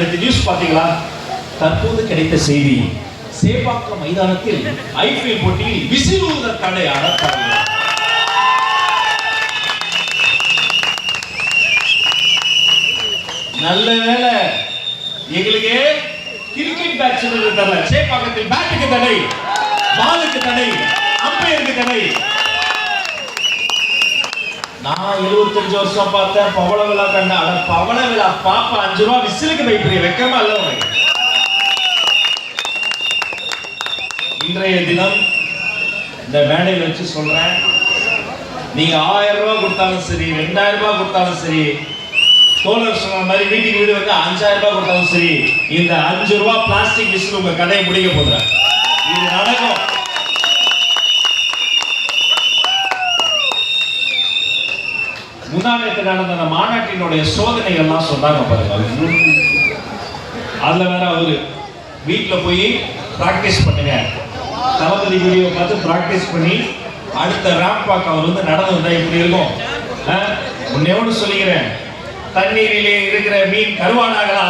நேற்று நியூஸ் பார்த்தீங்களா? தற்போது கிடைத்த செய்தி, சேப்பாக்கம் மைதானத்தில் ஐபிஎல் போட்டியில் விசில் ஊதுவதற்கான அடப்பாங்க. நல்ல வேலை எங்களுக்கு கிரிக்கெட் பேட்ஸ்மேன் தரல. சேப்பாக்கத்தில் பேட்டுக்கு தடை, பாலுக்கு தடை, அம்பையருக்கு தடை. நான் 75 வருஷம் பார்த்தேன் பவள விழா கண்ண. அட பவள விழா பாப்பா 5 ரூபா விசிலுக்கு வைப்பிரிய வெக்கமா இல்ல உனக்கு? இன்றைய தினம் இந்த மேடையில் வச்சு சொல்றேன், நீங்க 1000 ரூபாய் கொடுத்தாலும் சரி, 2000 ரூபாய் கொடுத்தாலும் சரி, தோழர் சொன்ன மாதிரி வீட்டுக்கு வீடு வந்து 5000 ரூபாய் கொடுத்தாலும் சரி, இந்த 5 ரூபாய் பிளாஸ்டிக் விசில் உங்க கடையை முடிக்க போதுறேன். இது நடக்கும். முன்னாடி நடந்த அந்த மாநாட்டினுடைய சோதனைகள்லாம் சொன்னாங்க பாருங்க. அதுல வேற அவரு வீட்டுல போய் பிராக்டிஸ் பண்ணுங்க, தளபதி வீடியோ பார்த்து பிராக்டிஸ் பண்ணி அடுத்த ரேம்ப் வாக் அவர் வந்து நடந்து வந்தா எப்படி இருக்கும்? உன்னை சொல்லிக்கிறேன், தண்ணீரிலே இருக்கிற மீன் கருவானாகளா?